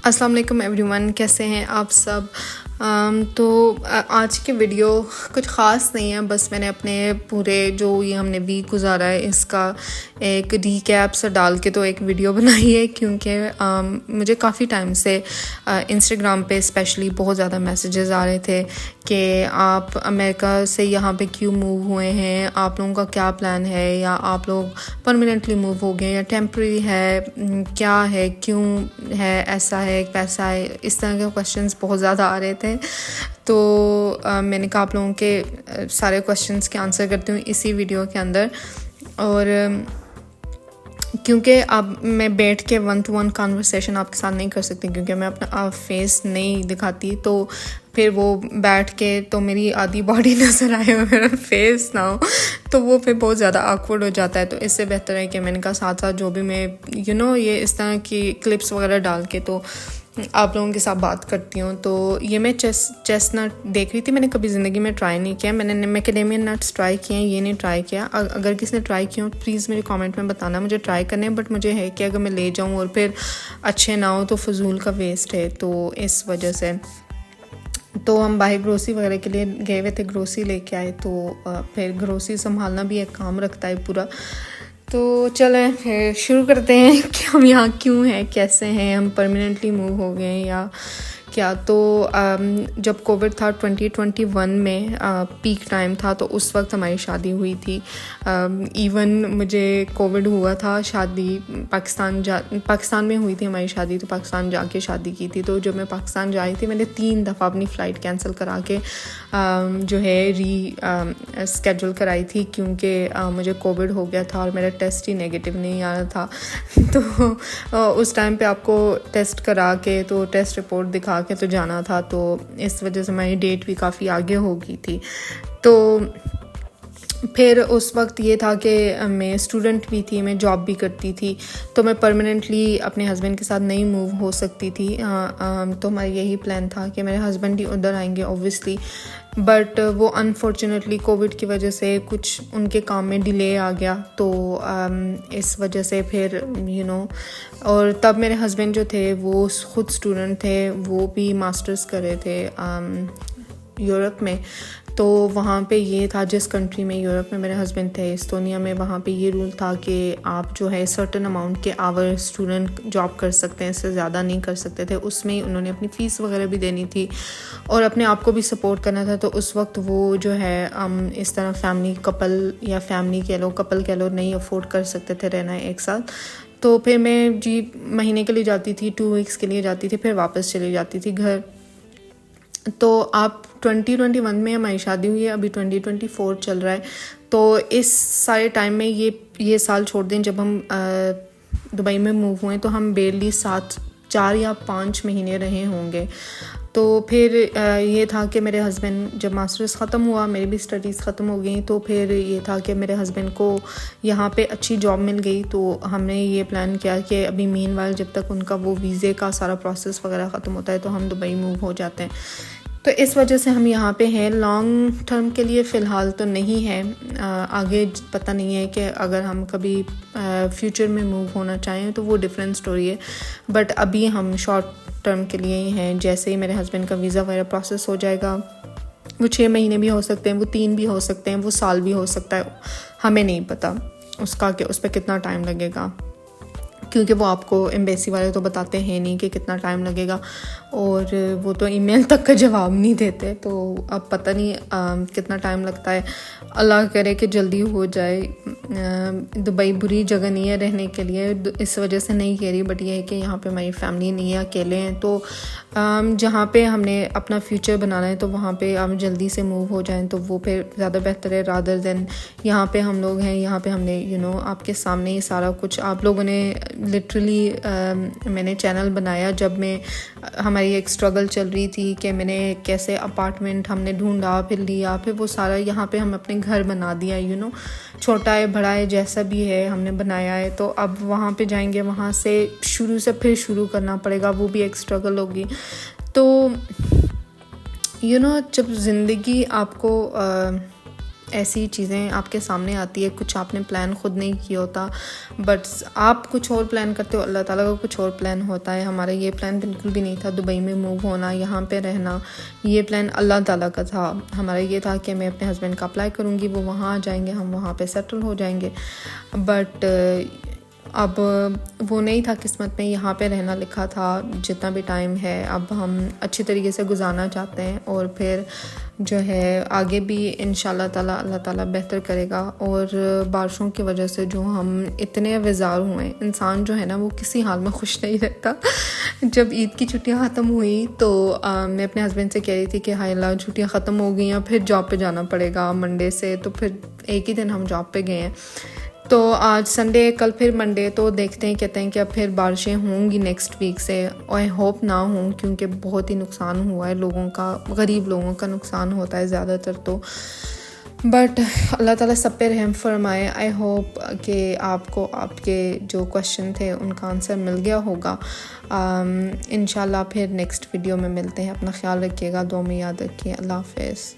السلام علیکم every one, کیسے ہیں آپ سب؟ تو آج کی ویڈیو کچھ خاص نہیں ہے، بس میں نے اپنے پورے جو یہ ہم نے ویک گزارا ہے اس کا ایک ریکیپ سا ڈال کے تو ایک ویڈیو بنائی ہے، کیونکہ مجھے کافی ٹائم سے انسٹاگرام پہ اسپیشلی بہت زیادہ میسیجز آ رہے تھے کہ آپ امریکہ سے یہاں پہ کیوں موو ہوئے ہیں، آپ لوگوں کا کیا پلان ہے، یا آپ لوگ پرماننٹلی موو ہو گئے یا ٹیمپرری ہے، کیا ہے، کیوں ہے، ایسا ہے، پیسا ہے، اس طرح کے کویشچنس بہت زیادہ آ رہے تھے۔ تو میں نے کہا آپ لوگوں کے سارے کویشچنس کے آنسر کرتی ہوں اسی ویڈیو کے اندر، اور کیونکہ اب میں بیٹھ کے 1-to-1 کانورسیشن آپ کے ساتھ نہیں کر سکتی، کیونکہ میں اپنا فیس نہیں دکھاتی، تو پھر وہ بیٹھ کے تو میری آدھی باڈی نظر آئے اور میرا فیس نہ ہو تو وہ پھر بہت زیادہ آکورڈ ہو جاتا ہے۔ تو اس سے بہتر ہے کہ میں نے کہا ساتھ ساتھ جو بھی میں یہ اس طرح کی کلپس وغیرہ ڈال کے تو آپ لوگوں کے ساتھ بات کرتی ہوں۔ تو یہ میں چیس نٹ دیکھ رہی تھی، میں نے کبھی زندگی میں ٹرائی نہیں کیا، میں نے میکڈیمین نٹس ٹرائی کیے ہیں، یہ نہیں ٹرائی کیا۔ اگر کسی نے ٹرائی کیا ہو پلیز میرے کامنٹ میں بتانا، مجھے ٹرائی کرنے ہیں، بٹ مجھے ہے کہ اگر میں لے جاؤں اور پھر اچھے نہ ہو تو فضول کا ویسٹ ہے، تو اس وجہ سے تو ہم باہر گروسری وغیرہ کے لیے گئے ہوئے تھے، گروسری لے کے آئے، تو پھر گروسری سنبھالنا بھی ایک کام رکھتا ہے پورا۔ تو چلیں پھر شروع کرتے ہیں کہ ہم یہاں کیوں ہیں، کیسے ہیں، ہم پرماننٹلی موو ہو گئے ہیں یا کیا۔ تو جب کووڈ تھا 2021 میں پیک ٹائم تھا، تو اس وقت ہماری شادی ہوئی تھی۔ ایون مجھے کووڈ ہوا تھا، شادی پاکستان میں ہوئی تھی ہماری شادی، تو پاکستان جا کے شادی کی تھی۔ تو جب میں پاکستان جائی تھی میں نے 3 دفعہ اپنی فلائٹ کینسل کرا کے جو ہے اسکیجول کرائی تھی، کیونکہ مجھے کووڈ ہو گیا تھا اور میرا ٹیسٹ ہی نیگیٹو نہیں آ رہا تھا۔ تو اس ٹائم پہ آپ کو ٹیسٹ کرا کے تو ٹیسٹ رپورٹ دکھا کے تو جانا تھا، تو اس وجہ سے ہماری ڈیٹ بھی کافی آگے ہو گئی تھی۔ تو پھر اس وقت یہ تھا کہ میں اسٹوڈنٹ بھی تھی، میں جاب بھی کرتی تھی، تو میں پرماننٹلی اپنے ہسبینڈ کے ساتھ نہیں موو ہو سکتی تھی۔ تو ہمارا یہی پلان تھا کہ میرے ہسبینڈ ہی ادھر آئیں گے اوبویسلی، بٹ وہ انفارچونیٹلی کووڈ کی وجہ سے کچھ ان کے کام میں ڈیلے آ گیا، تو اس وجہ سے پھر اور تب میرے ہسبینڈ جو تھے وہ خود اسٹوڈنٹ تھے، وہ بھی ماسٹرز کر رہے تھے یورپ میں۔ تو وہاں پہ یہ تھا، جس کنٹری میں یورپ میں میرے ہسبینڈ تھے، استونیا میں، وہاں پہ یہ رول تھا کہ آپ جو ہے سرٹن اماؤنٹ کے آور اسٹوڈنٹ جاب کر سکتے ہیں، اس سے زیادہ نہیں کر سکتے تھے۔ اس میں انہوں نے اپنی فیس وغیرہ بھی دینی تھی اور اپنے آپ کو بھی سپورٹ کرنا تھا۔ تو اس وقت وہ جو ہے اس طرح فیملی کپل کہہ لو نہیں افورڈ کر سکتے تھے رہنا ایک ساتھ۔ تو پھر میں مہینے کے لیے جاتی تھی، 2 ویکس کے لیے جاتی تھی، پھر واپس چلی جاتی تھی گھر۔ تو آپ 2021 میں ہماری شادی ہوئی ہے، ابھی 2024 چل رہا ہے، تو اس سارے ٹائم میں یہ سال چھوڑ دیں جب ہم دبئی میں موو ہوئے تو ہم بیرلی 4 یا 5 مہینے رہے ہوں گے۔ تو پھر یہ تھا کہ میرے ہسبینڈ جب ماسٹرز ختم ہوا، میری بھی اسٹڈیز ختم ہو گئیں، تو پھر یہ تھا کہ میرے ہسبینڈ کو یہاں پہ اچھی جاب مل گئی، تو ہم نے یہ پلان کیا کہ ابھی مین وائل جب تک ان کا وہ ویزے کا سارا پروسیس وغیرہ ختم ہوتا ہے تو ہم دبئی موو ہو جاتے ہیں۔ تو اس وجہ سے ہم یہاں پہ ہیں، لانگ ٹرم کے لیے فی الحال تو نہیں ہے، آگے پتہ نہیں ہے کہ اگر ہم کبھی فیوچر میں موو ہونا چاہیں تو وہ ڈفرینٹ سٹوری ہے، بٹ ابھی ہم شارٹ ٹرم کے لیے ہی ہیں۔ جیسے ہی میرے ہسبینڈ کا ویزا وغیرہ پروسیس ہو جائے گا، وہ 6 مہینے بھی ہو سکتے ہیں، وہ 3 بھی ہو سکتے ہیں، وہ سال بھی ہو سکتا ہے، ہمیں نہیں پتہ اس کا کہ اس پہ کتنا ٹائم لگے گا، کیونکہ وہ آپ کو ایمبیسی والے تو بتاتے ہیں نہیں کہ کتنا ٹائم لگے گا، اور وہ تو ای میل تک کا جواب نہیں دیتے، تو اب پتہ نہیں کتنا ٹائم لگتا ہے۔ اللہ کرے کہ جلدی ہو جائے۔ دبئی بری جگہ نہیں ہے رہنے کے لیے، اس وجہ سے نہیں کہہ رہی، بٹ یہ ہے کہ یہاں پہ ہماری فیملی نہیں ہے، اکیلے ہیں، تو جہاں پہ ہم نے اپنا فیوچر بنانا ہے تو وہاں پہ ہم جلدی سے موو ہو جائیں تو وہ پھر زیادہ بہتر ہے، رادر دین یہاں پہ ہم لوگ ہیں، یہاں پہ ہم نے آپ کے سامنے ہی سارا کچھ آپ لوگوں نے لٹرلی میں نے چینل بنایا جب ہماری ایک اسٹرگل چل رہی تھی کہ میں نے کیسے اپارٹمنٹ ہم نے ڈھونڈا، پھر لیا، پھر وہ سارا یہاں پہ ہم اپنے گھر بنا دیا، چھوٹا ہے بڑا ہے جیسا بھی ہے ہم نے بنایا ہے، تو اب وہاں پہ جائیں گے، وہاں سے شروع سے پھر شروع کرنا پڑے گا، وہ بھی ایک اسٹرگل ہوگی۔ تو جب زندگی آپ کو ایسی چیزیں آپ کے سامنے آتی ہے, کچھ آپ نے پلان خود نہیں کیا ہوتا, بٹ آپ کچھ اور پلان کرتے ہو, اللہ تعالیٰ کا کچھ اور پلان ہوتا ہے. ہمارا یہ پلان بالکل بھی نہیں تھا دبئی میں موو ہونا, یہاں پہ رہنا. یہ پلان اللہ تعالیٰ کا تھا. ہمارا یہ تھا کہ میں اپنے ہسبینڈ کا اپلائی کروں گی, وہ وہاں آ جائیں گے, ہم وہاں پہ سیٹل ہو جائیں گے. بٹ اب وہ نہیں تھا قسمت میں, یہاں پہ رہنا لکھا تھا. جتنا بھی ٹائم ہے اب ہم اچھی طریقے سے گزارنا چاہتے ہیں, اور پھر جو ہے آگے بھی انشاءاللہ تعالیٰ اللہ تعالیٰ بہتر کرے گا. اور بارشوں کی وجہ سے جو ہم اتنے وزار ہوئے, انسان جو ہے نا وہ کسی حال میں خوش نہیں رہتا. جب عید کی چھٹیاں ختم ہوئی تو میں اپنے ہسبینڈ سے کہہ رہی تھی کہ ہائے اللہ چھٹیاں ختم ہو گئی ہیں, پھر جاب پہ جانا پڑے گا منڈے سے. تو پھر ایک ہی دن ہم جاب پہ گئے ہیں, تو آج سنڈے, کل پھر منڈے. تو دیکھتے ہیں, کہتے ہیں کہ اب پھر بارشیں ہوں گی نیکسٹ ویک سے. آئی ہوپ نہ ہوں, کیونکہ بہت ہی نقصان ہوا ہے لوگوں کا, غریب لوگوں کا نقصان ہوتا ہے زیادہ تر تو. بٹ اللہ تعالیٰ سب پہ رحم فرمائے. آئی ہوپ کہ آپ کو آپ کے جو کوشچن تھے ان کا آنسر مل گیا ہوگا. انشاءاللہ پھر نیکسٹ ویڈیو میں ملتے ہیں. اپنا خیال رکھیے گا, دعا میں یاد رکھیے. اللہ حافظ.